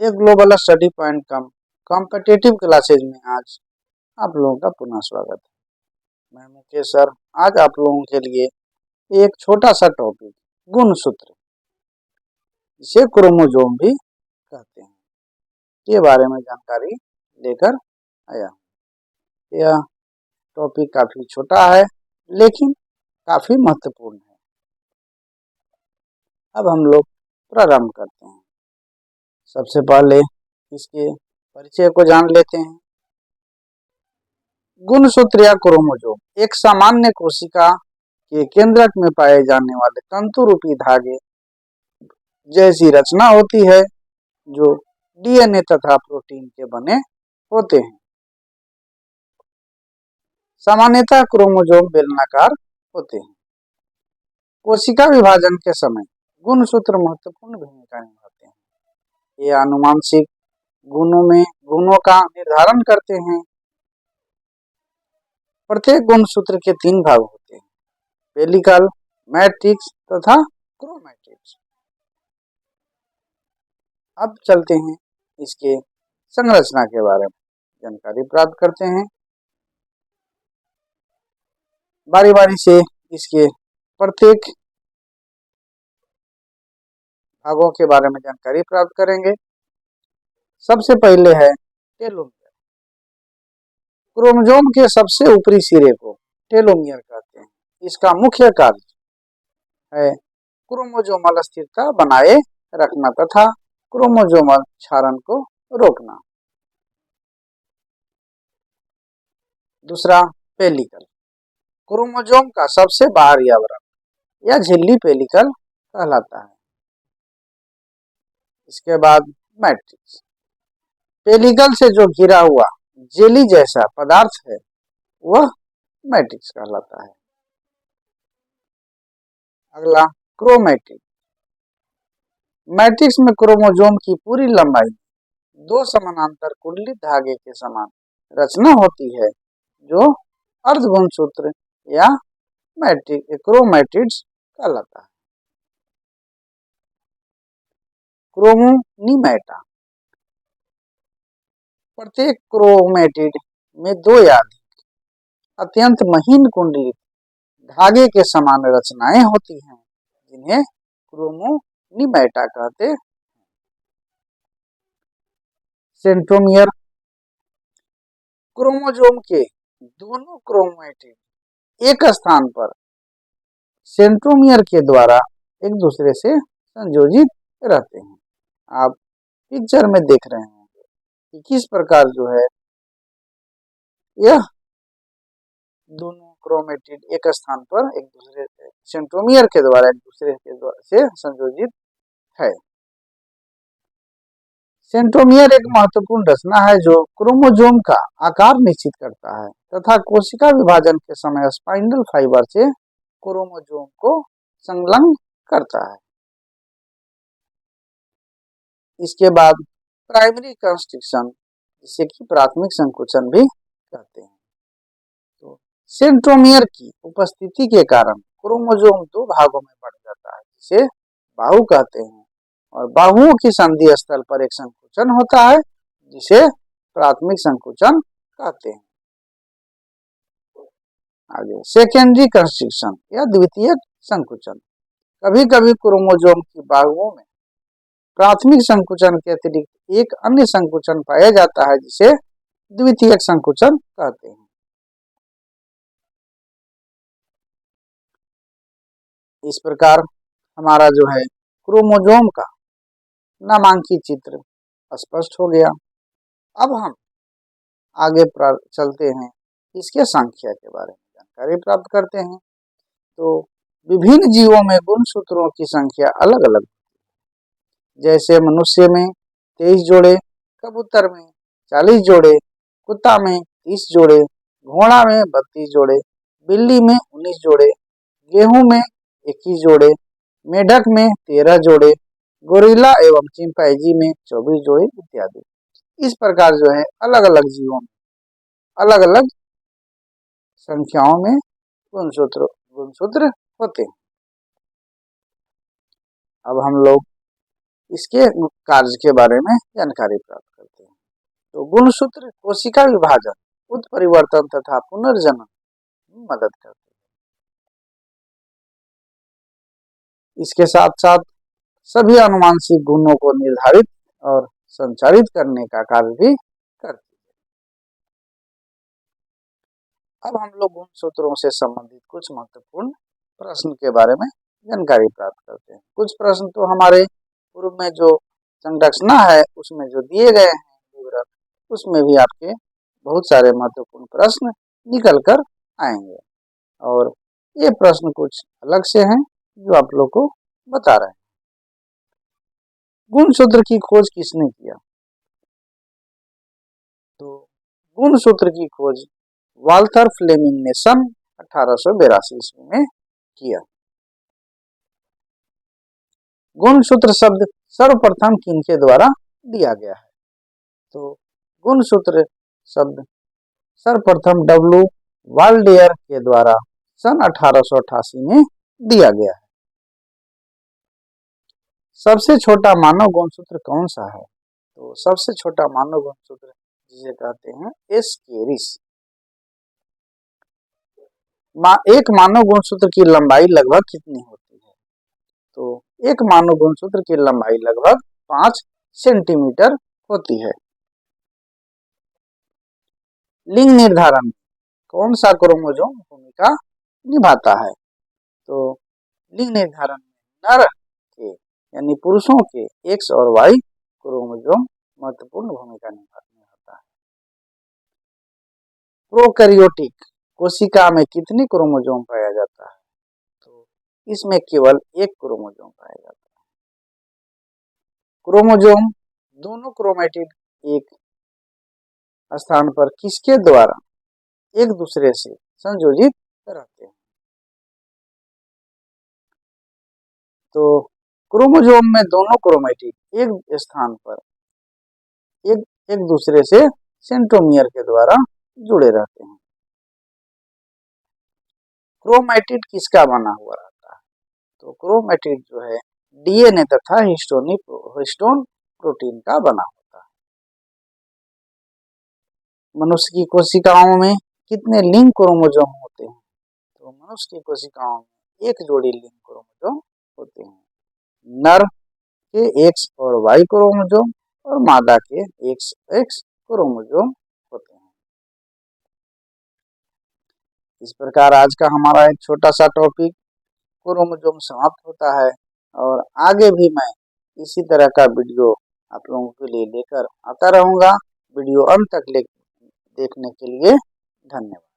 एक global study point competitive classes में आज आप लोगों का पुनः स्वागत है। मैं मुकेश सर आज आप लोगों के लिए एक छोटा सा टॉपिक गुणसूत्र, जिसे क्रोमोसोम भी कहते हैं, के बारे में जानकारी लेकर आया हूँ। यह टॉपिक काफी छोटा है लेकिन काफी महत्वपूर्ण है। अब हम लोग प्रारंभ करते हैं। सबसे पहले इसके परिचय को जान लेते हैं। गुणसूत्र या क्रोमोसोम एक सामान्य कोशिका के केंद्रक में पाए जाने वाले तंतु रूपी धागे जैसी रचना होती है जो डीएनए तथा प्रोटीन के बने होते हैं। सामान्यतः क्रोमोसोम बेलनाकार होते हैं। कोशिका विभाजन के समय गुणसूत्र महत्वपूर्ण भूमिका निभाते हैं। ये आनुवंशिक गुणों का निर्धारण करते हैं। प्रत्येक गुणसूत्र के 3 भाग होते हैं: पेलिकल, मैट्रिक्स तथा क्रोमैटिड्स। अब चलते हैं इसके संरचना के बारे में जानकारी प्राप्त करते हैं। बारी बारी से इसके प्रत्येक भागों के बारे में जानकारी प्राप्त करेंगे। सबसे पहले है टेलोमियर। क्रोमोसोम के सबसे ऊपरी सिरे को टेलोमियर कहते हैं। इसका मुख्य कार्य है क्रोमोसोमल स्थिरता बनाए रखना तथा क्रोमोसोमल क्षरण को रोकना। दूसरा पेलिकल। क्रोमोसोम का सबसे बाहरी आवरण या झिल्ली पेलिकल कहलाता है। इसके बाद मैट्रिक्स। पेलिकल से जो घिरा हुआ जेली जैसा पदार्थ है वह मैट्रिक्स कहलाता है। अगला क्रोमैटिड। मैट्रिक्स में क्रोमोसोम की पूरी लंबाई 2 समानांतर कुंडलित धागे के समान रचना होती है जो अर्धगुणसूत्र या क्रोमैटिड्स कहलाता है। क्रोमोनीमेटा। प्रत्येक क्रोमैटिड में 2 या अधिक अत्यंत महीन कुंडलित धागे के समान रचनाएं होती हैं जिन्हें क्रोमोनीमेटा कहते हैं। सेंट्रोमियर। क्रोमोसोम के दोनों क्रोमैटिड एक स्थान पर सेंट्रोमियर के द्वारा एक दूसरे से संयोजित रहते हैं। आप पिक्चर में देख रहे होंगे कि किस प्रकार जो है यह दोनों क्रोमैटिड एक स्थान पर एक दूसरे सेंट्रोमियर के द्वारा एक दूसरे के द्वारा से संयोजित है। सेंट्रोमियर एक महत्वपूर्ण रचना है जो क्रोमोसोम का आकार निश्चित करता है तथा कोशिका विभाजन के समय स्पाइंडल फाइबर से क्रोमोसोम को संलग्न करता है। इसके बाद प्राइमरी कंस्ट्रक्शन, जिसे कि प्राथमिक संकुचन भी कहते हैं। तो सेंट्रोमियर की उपस्थिति के कारण क्रोमोसोम 2 भागों में बढ़ जाता है, जिसे बाहु कहते हैं, और बाहुओं की संधि स्थल पर एक संकुचन होता है जिसे प्राथमिक संकुचन कहते हैं। आगे सेकेंडरी कंस्ट्रक्शन या द्वितीयक संकुचन। कभी कभी क्रोमोसोम की बाहुओं में प्राथमिक संकुचन के अतिरिक्त एक अन्य संकुचन पाया जाता है जिसे द्वितीयक संकुचन कहते हैं। इस प्रकार हमारा जो है क्रोमोसोम का नामांकित चित्र स्पष्ट हो गया। अब हम आगे चलते हैं, इसके संख्या के बारे में जानकारी प्राप्त करते हैं। तो विभिन्न जीवों में गुणसूत्रों की संख्या अलग अलग, जैसे मनुष्य में 23 जोड़े, कबूतर में 40 जोड़े, कुत्ता में 30 जोड़े, घोड़ा में 32 जोड़े, बिल्ली में 19 जोड़े, गेहूं में 21 जोड़े, मेढक में 13 जोड़े, गोरिल्ला एवं चिंपैंजी में 24 जोड़े इत्यादि। इस प्रकार जो है अलग अलग जीवों में अलग अलग संख्याओं में गुणसूत्र होते हैं। अब हम लोग इसके कार्य के बारे में जानकारी प्राप्त करते हैं। तो गुणसूत्र कोशिका विभाजन, उत्परिवर्तन तथा पुनर्जनन में मदद करते हैं। इसके साथ साथ सभी आनुवांशिक गुणों को निर्धारित और संचारित करने का कार्य भी करती है। अब हम लोग गुणसूत्रों से संबंधित कुछ महत्वपूर्ण प्रश्न के बारे में जानकारी प्राप्त करते हैं। कुछ प्रश्न तो हमारे पूर्व में जो संरचना है उसमें जो दिए गए हैं विवरण, उसमें भी आपके बहुत सारे महत्वपूर्ण प्रश्न निकल कर आएंगे और ये प्रश्न कुछ अलग से हैं जो आप लोग को बता रहे हैं। गुणसूत्र की खोज किसने किया? तो गुणसूत्र की खोज वाल्थर फ्लेमिंग ने सन 1882 ईस्वी में किया। गुणसूत्र शब्द सर्वप्रथम किनके द्वारा दिया गया है? तो गुणसूत्र शब्द सर्वप्रथम डब्ल्यू वाल्डेयर के द्वारा सन 1888 में दिया गया है। सबसे छोटा मानव गुणसूत्र कौन सा है? तो सबसे छोटा मानव गुणसूत्र जिसे कहते हैं एस्केरिस। एक मानव गुणसूत्र की लंबाई लगभग कितनी होती है? तो एक मानव गुणसूत्र की लंबाई लगभग 5 सेंटीमीटर होती है। लिंग निर्धारण कौन सा क्रोमोसोम भूमिका निभाता है? तो लिंग निर्धारण में नर के यानी पुरुषों के एक्स और वाई क्रोमोसोम महत्वपूर्ण भूमिका निभाता है। प्रोकैरियोटिक कोशिका में कितने क्रोमोसोम पाया जाता है? तो इसमें केवल एक क्रोमोसोम पाया जाता है। क्रोमोसोम दोनों क्रोमैटिड एक स्थान पर किसके द्वारा एक दूसरे से संयोजित रहते हैं? तो क्रोमोसोम में दोनों क्रोमैटिड एक स्थान पर एक दूसरे से सेंट्रोमियर के द्वारा जुड़े रहते हैं। क्रोमैटिड किसका बना हुआ रहता है? तो क्रोमैटिड जो है डीएनए तथा हिस्टोन प्रोटीन का बना होता है। मनुष्य की कोशिकाओं में कितने लिंग क्रोमोसोम होते हैं? तो मनुष्य की कोशिकाओं में एक जोड़ी लिंग क्रोमोसोम होते हैं। नर के एक्स और वाई क्रोमोसोम और मादा के एक्स क्रोमोसोम होते हैं। इस प्रकार आज का हमारा एक छोटा सा टॉपिक क्रोमोसोम समाप्त होता है और आगे भी मैं इसी तरह का वीडियो आप लोगों के लिए लेकर आता रहूंगा। वीडियो अंत तक देखने के लिए धन्यवाद।